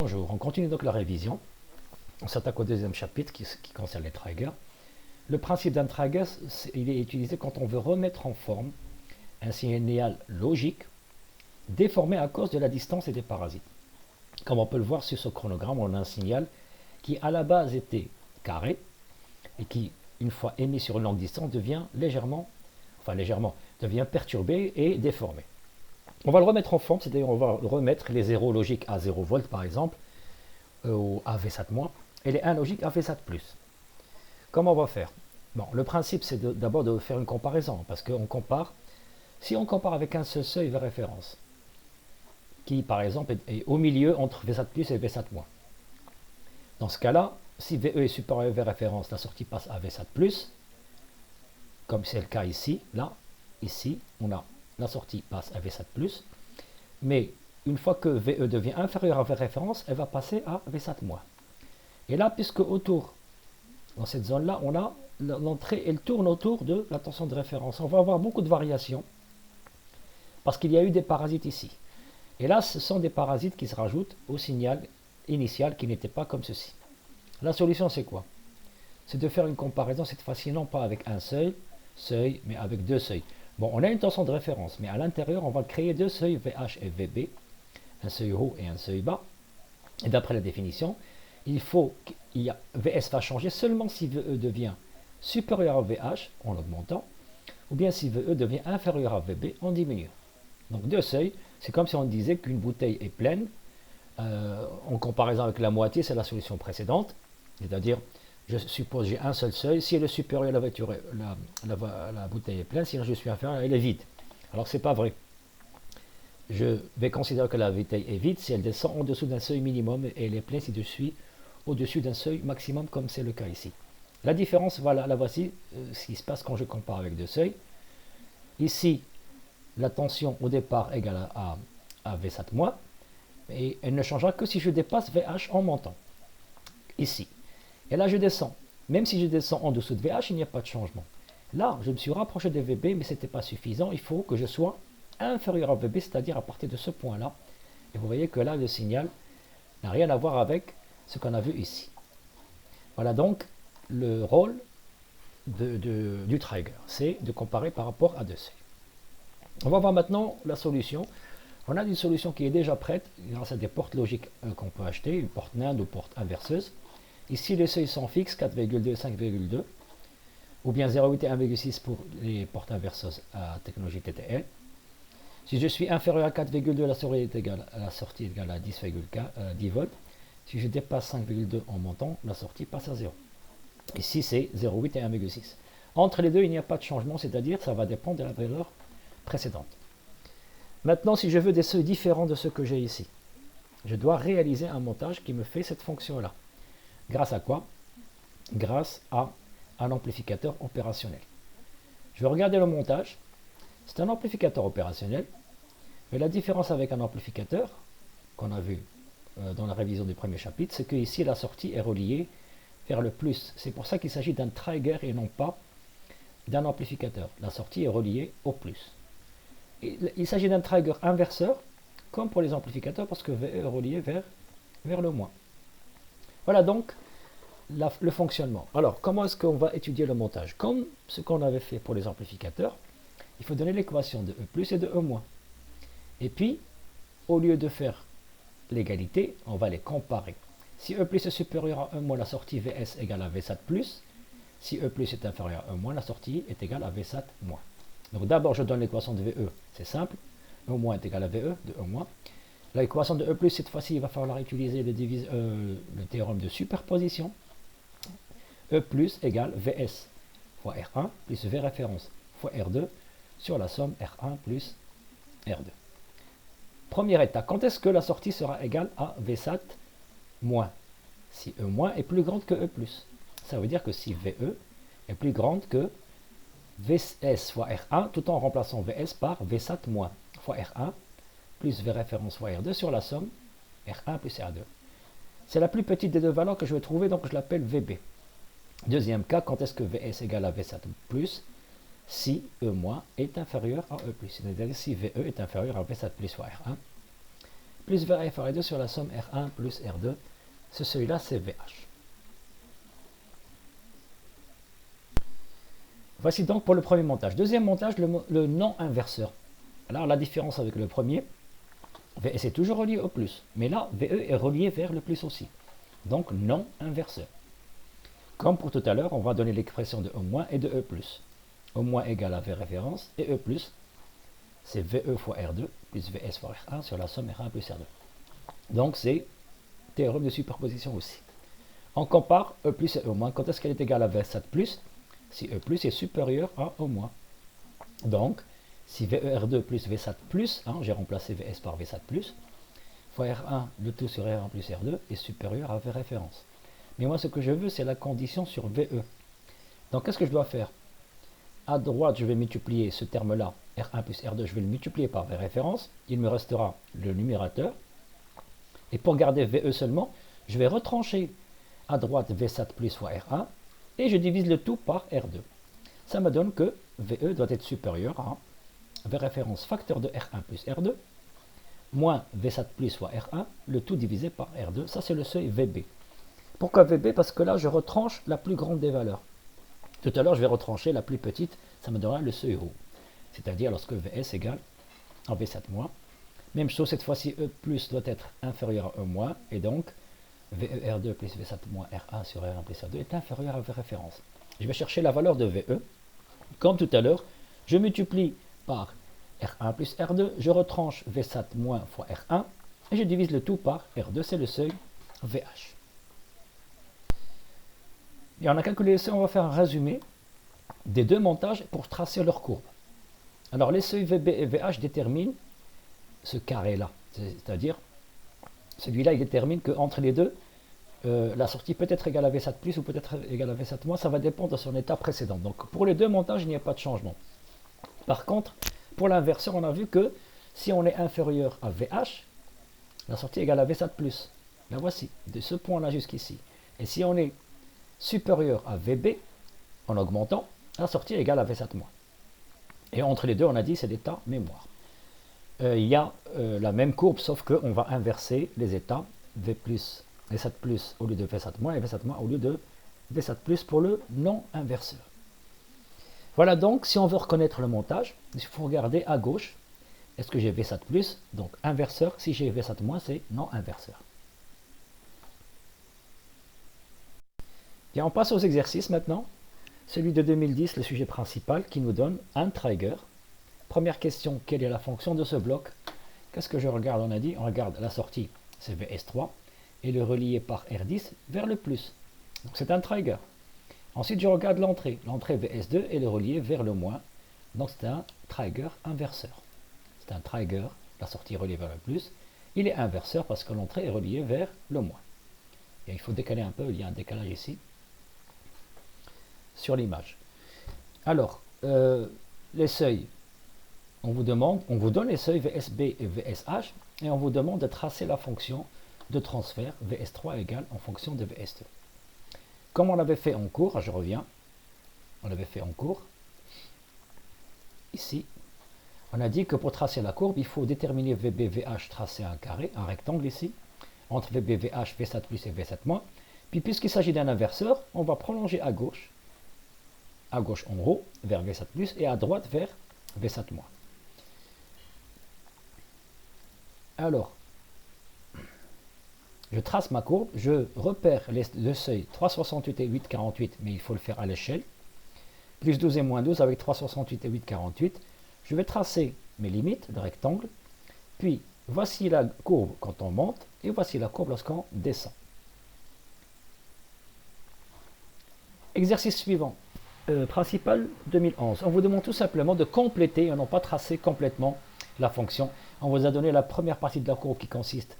Bonjour, on continue donc la révision. On s'attaque au deuxième chapitre qui concerne les triggers. Le principe d'un trigger, il est utilisé quand on veut remettre en forme un signal logique déformé à cause de la distance et des parasites. Comme on peut le voir sur ce chronogramme, on a un signal qui à la base était carré et qui, une fois émis sur une longue distance, devient devient perturbé et déformé. On va le remettre en forme, c'est-à-dire on va remettre les zéros logiques à 0 volts par exemple, ou à V-SAT-, et les 1 logiques à V-SAT+. Comment on va faire? Bon, le principe c'est d'abord de faire une comparaison, parce qu'on compare, si on compare avec un seul seuil de référence, qui par exemple est au milieu entre V-SAT+ et V-SAT-. Dans ce cas-là, si VE est supérieur à V référence, la sortie passe à V-SAT+, comme c'est le cas ici, là, ici, on a la sortie passe à V-SAT+, mais une fois que VE devient inférieur à V référence, elle va passer à V-SAT-. Et là, puisque autour, dans cette zone-là, on a l'entrée, elle tourne autour de la tension de référence. On va avoir beaucoup de variations, parce qu'il y a eu des parasites ici. Et là, ce sont des parasites qui se rajoutent au signal initial qui n'était pas comme ceci. La solution, c'est quoi? C'est de faire une comparaison, cette fois-ci, non pas avec un seuil, mais avec deux seuils. Bon, on a une tension de référence, mais à l'intérieur, on va créer deux seuils, VH et VB, un seuil haut et un seuil bas. Et d'après la définition, il faut VS va changer seulement si VE devient supérieur à VH en augmentant, ou bien si VE devient inférieur à VB en diminuant. Donc deux seuils, c'est comme si on disait qu'une bouteille est pleine. En comparaison avec la moitié, c'est la solution précédente. C'est-à-dire, je suppose j'ai un seul seuil. Si elle est supérieure, la bouteille est pleine. Si je suis inférieur, elle est vide. Alors, ce n'est pas vrai. Je vais considérer que la bouteille est vide si elle descend en dessous d'un seuil minimum et elle est pleine si je suis au-dessus d'un seuil maximum, comme c'est le cas ici. La différence, voilà, la voici, ce qui se passe quand je compare avec deux seuils. Ici, la tension au départ égale à V-SAT-, et elle ne changera que si je dépasse VH en montant. Ici. Et là, je descends. Même si je descends en dessous de VH, il n'y a pas de changement. Là, je me suis rapproché de VB, mais ce n'était pas suffisant. Il faut que je sois inférieur à VB, c'est-à-dire à partir de ce point-là. Et vous voyez que là, le signal n'a rien à voir avec ce qu'on a vu ici. Voilà donc le rôle du trigger. C'est de comparer par rapport à deux seuils. On va voir maintenant la solution. On a une solution qui est déjà prête grâce à des portes logiques qu'on peut acheter, une porte NAND ou porte inverseuse. Ici, les seuils sont fixes, 4,2 et 5,2, ou bien 0,8 et 1,6 pour les portes inverseuses à technologie TTL. Si je suis inférieur à 4,2, la sortie est égale à 10 volts. Si je dépasse 5,2 en montant, la sortie passe à 0. Ici, c'est 0,8 et 1,6. Entre les deux, il n'y a pas de changement, c'est-à-dire que ça va dépendre de la valeur précédente. Maintenant, si je veux des seuils différents de ceux que j'ai ici, je dois réaliser un montage qui me fait cette fonction-là. Grâce à quoi? Grâce à un amplificateur opérationnel. Je vais regarder le montage. C'est un amplificateur opérationnel. Mais la différence avec un amplificateur, qu'on a vu dans la révision du premier chapitre, c'est qu'ici, la sortie est reliée vers le plus. C'est pour ça qu'il s'agit d'un trigger et non pas d'un amplificateur. La sortie est reliée au plus. Il s'agit d'un trigger inverseur, comme pour les amplificateurs, parce que VE est relié vers le moins. Voilà donc le fonctionnement. Alors, comment est-ce qu'on va étudier le montage? Comme ce qu'on avait fait pour les amplificateurs, il faut donner l'équation de E+ et de E-. Et puis, au lieu de faire l'égalité, on va les comparer. Si E+ est supérieur à E-, la sortie VS égale à VSAT+. Si E+ est inférieur à E-, la sortie est égale à VSAT-. Donc d'abord, je donne l'équation de VE, c'est simple. E- est égal à VE de E-. L'équation de E+, cette fois-ci, il va falloir utiliser le théorème de superposition. E+ égale VS fois R1 plus V référence fois R2 sur la somme R1 plus R2. Première étape, quand est-ce que la sortie sera égale à VSAT-? Si E- est plus grande que E+. Ça veut dire que si VE est plus grande que VS fois R1, tout en remplaçant VS par VSAT- fois R1 plus V référence fois R2 sur la somme R1 plus R2. C'est la plus petite des deux valeurs que je vais trouver, donc je l'appelle VB. Deuxième cas, quand est-ce que VS égale à VSAT+, si E- est inférieur à E+, c'est-à-dire si VE est inférieur à VSAT+ fois R1. plus VA fois R2 sur la somme R1 plus R2. Ce seuil-là, c'est VH. Voici donc pour le premier montage. Deuxième montage, le non-inverseur. Alors la différence avec le premier, VS est toujours relié au plus, mais là, VE est relié vers le plus aussi. Donc non-inverseur. Comme pour tout à l'heure, on va donner l'expression de E- et de E+. E- égale à V référence, et E+, c'est VE fois R2 plus VS fois R1 sur la somme R1 plus R2. Donc c'est théorème de superposition aussi. On compare E plus et E-. Quand est-ce qu'elle est égale à VS plus? Si E plus est supérieur à E-. Donc, si VER2 plus VSAT plus, j'ai remplacé VS par VSAT plus, fois R1, le tout sur R1 plus R2 est supérieur à V référence. Mais moi, ce que je veux, c'est la condition sur VE. Donc, qu'est-ce que je dois faire? À droite, je vais multiplier ce terme-là, R1 plus R2, je vais le multiplier par V référence. Il me restera le numérateur. Et pour garder VE seulement, je vais retrancher à droite VSAT plus fois R1 et je divise le tout par R2. Ça me donne que VE doit être supérieur à V référence facteur de R1 plus R2 moins VSAT plus fois R1, le tout divisé par R2. Ça, c'est le seuil VB. Pourquoi VB? Parce que là, je retranche la plus grande des valeurs. Tout à l'heure, je vais retrancher la plus petite. Ça me donnera le seuil haut. C'est-à-dire lorsque VS égale à VSAT moins. Même chose, cette fois-ci, E plus doit être inférieur à E moins. Et donc, VER2 plus VSAT moins R1 sur R1 plus R2 est inférieur à V référence. Je vais chercher la valeur de VE. Comme tout à l'heure, je multiplie par R1 plus R2, je retranche VSAT moins fois R1 et je divise le tout par R2, c'est le seuil VH. Et on a calculé le seuil, on va faire un résumé des deux montages pour tracer leur courbe. Alors les seuils VB et VH déterminent ce carré-là, c'est-à-dire celui-là il détermine qu'entre les deux, la sortie peut être égale à VSAT plus ou peut être égale à VSAT moins, ça va dépendre de son état précédent. Donc pour les deux montages, il n'y a pas de changement. Par contre, pour l'inverseur, on a vu que si on est inférieur à VH, la sortie est égale à VSAT plus. La voici, de ce point-là jusqu'ici. Et si on est supérieur à VB, en augmentant, la sortie est égale à VSAT moins. Et entre les deux, on a dit c'est l'état mémoire. Il y a la même courbe, sauf qu'on va inverser les états V plus, VSAT plus au lieu de VSAT moins et VSAT moins au lieu de VSAT plus pour le non-inverseur. Voilà donc, si on veut reconnaître le montage, il faut regarder à gauche. Est-ce que j'ai VSAT plus? Donc inverseur. Si j'ai VSAT moins, c'est non-inverseur. Bien, on passe aux exercices maintenant. Celui de 2010, le sujet principal, qui nous donne un trigger. Première question, quelle est la fonction de ce bloc? Qu'est-ce que je regarde? On a dit, on regarde la sortie, c'est VS3, et le relié par R10 vers le plus. Donc c'est un trigger. Ensuite, je regarde l'entrée. L'entrée VS2 et le relié vers le moins. Donc c'est un trigger inverseur. C'est un trigger, la sortie reliée vers le plus. Il est inverseur parce que l'entrée est reliée vers le moins. Et il faut décaler un peu, il y a un décalage ici sur l'image. Alors, les seuils, on vous donne les seuils VSB et VSH et on vous demande de tracer la fonction de transfert VS3 égale en fonction de VS2. Comme on l'avait fait en cours, je reviens, on l'avait fait en cours, ici, on a dit que pour tracer la courbe, il faut déterminer VB-VH, tracer un carré, un rectangle ici, entre VB-VH, VSAT plus et VSAT moins. Puis puisqu'il s'agit d'un inverseur, on va prolonger à gauche en haut, vers VSAT plus, et à droite vers VSAT moins. Alors, je trace ma courbe, je repère le seuil 368 et 8,48, mais il faut le faire à l'échelle, plus 12 et moins 12 avec 368 et 8,48. Je vais tracer mes limites de rectangle, puis voici la courbe quand on monte, et voici la courbe lorsqu'on descend. Exercice suivant, principal 2011. On vous demande tout simplement de compléter, on n'a pas tracé complètement la fonction. On vous a donné la première partie de la courbe qui consiste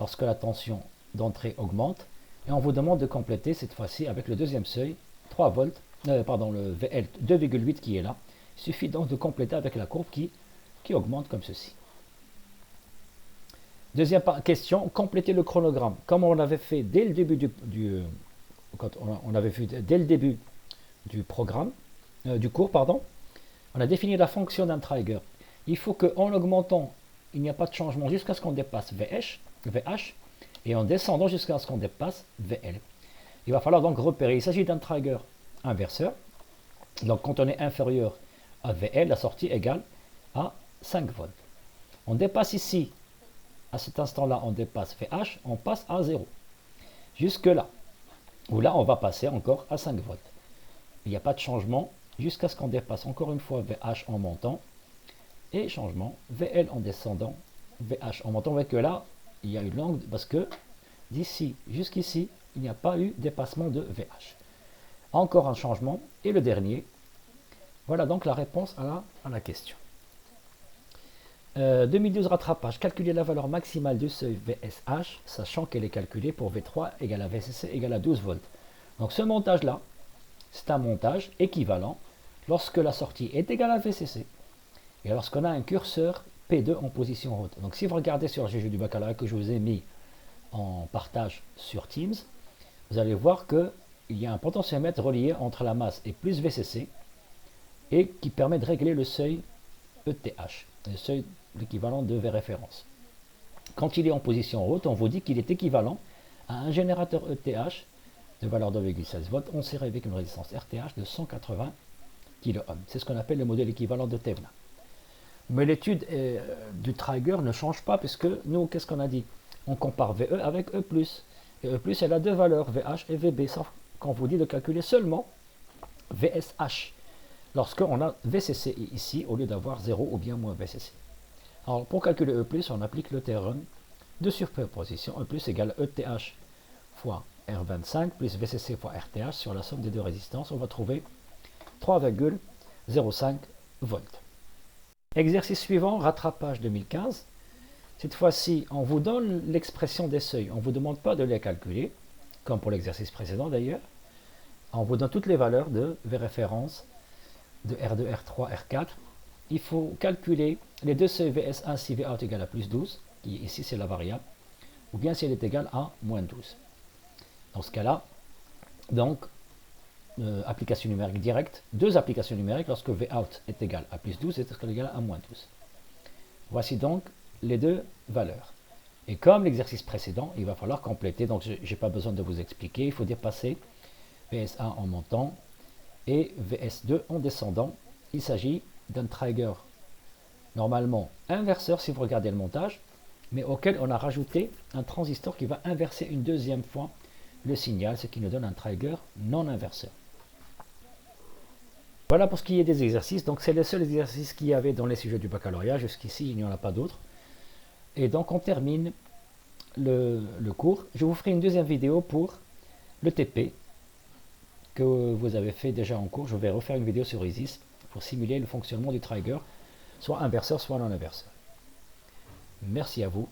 lorsque la tension d'entrée augmente, et on vous demande de compléter cette fois-ci avec le deuxième seuil, 3 volts, le VL 2,8 qui est là. Il suffit donc de compléter avec la courbe qui augmente comme ceci. Deuxième question, compléter le chronogramme. Comme on avait fait dès le début on avait vu dès le début du programme, du cours, pardon, on a défini la fonction d'un trigger. Il faut qu'en augmentant il n'y a pas de changement jusqu'à ce qu'on dépasse VH, et en descendant jusqu'à ce qu'on dépasse VL. Il va falloir donc repérer. Il s'agit d'un trigger inverseur. Donc quand on est inférieur à VL, la sortie égale à 5 volts. On dépasse ici, à cet instant-là, on dépasse VH, on passe à 0. Jusque là, où là, on va passer encore à 5 volts. Il n'y a pas de changement jusqu'à ce qu'on dépasse encore une fois VH en montant et changement VL en descendant, VH en montant. Vous voyez que là, il y a une longue, parce que d'ici jusqu'ici, il n'y a pas eu dépassement de VH. Encore un changement et le dernier. Voilà donc la réponse à la question. 2012 rattrapage. Calculer la valeur maximale du seuil VSH, sachant qu'elle est calculée pour V3 égale à VCC égale à 12 volts. Donc ce montage-là, c'est un montage équivalent lorsque la sortie est égale à VCC et lorsqu'on a un curseur P2 en position haute. Donc si vous regardez sur le GG du baccalauréat que je vous ai mis en partage sur Teams, vous allez voir qu'il y a un potentiomètre relié entre la masse et plus VCC et qui permet de régler le seuil ETH, le seuil l'équivalent de V référence. Quand il est en position haute, on vous dit qu'il est équivalent à un générateur ETH de valeur de 2,16 volts, on serré avec une résistance RTH de 180 kΩ. C'est ce qu'on appelle le modèle équivalent de Thevenin. Mais l'étude du trigger ne change pas, puisque nous, qu'est-ce qu'on a dit? On compare VE avec E+. Et E+, elle a deux valeurs, VH et VB, sauf qu'on vous dit de calculer seulement VSH, lorsqu'on a VCC ici, au lieu d'avoir 0 ou bien moins VCC. Alors, pour calculer E+, on applique le théorème de superposition. E+ égale ETH fois R25 plus VCC fois RTH sur la somme des deux résistances. On va trouver 3,05 volts. Exercice suivant, rattrapage 2015. Cette fois-ci, on vous donne l'expression des seuils. On ne vous demande pas de les calculer, comme pour l'exercice précédent d'ailleurs. On vous donne toutes les valeurs de V référence, de R2, R3, R4. Il faut calculer les deux seuils VS1 si Vout égale à plus 12, qui ici c'est la variable, ou bien si elle est égale à moins 12. Dans ce cas-là, donc, application numérique directe, deux applications numériques lorsque Vout est égal à plus 12 et est égal à moins 12. Voici donc les deux valeurs. Et comme l'exercice précédent, il va falloir compléter, donc je n'ai pas besoin de vous expliquer, il faut dépasser VS1 en montant et VS2 en descendant. Il s'agit d'un trigger normalement inverseur si vous regardez le montage, mais auquel on a rajouté un transistor qui va inverser une deuxième fois le signal, ce qui nous donne un trigger non inverseur. Voilà pour ce qui est des exercices. Donc c'est les seuls exercices qu'il y avait dans les sujets du baccalauréat. Jusqu'ici, il n'y en a pas d'autres. Et donc on termine le cours. Je vous ferai une deuxième vidéo pour le TP que vous avez fait déjà en cours. Je vais refaire une vidéo sur ISIS pour simuler le fonctionnement du trigger, soit inverseur, soit non inverseur. Merci à vous.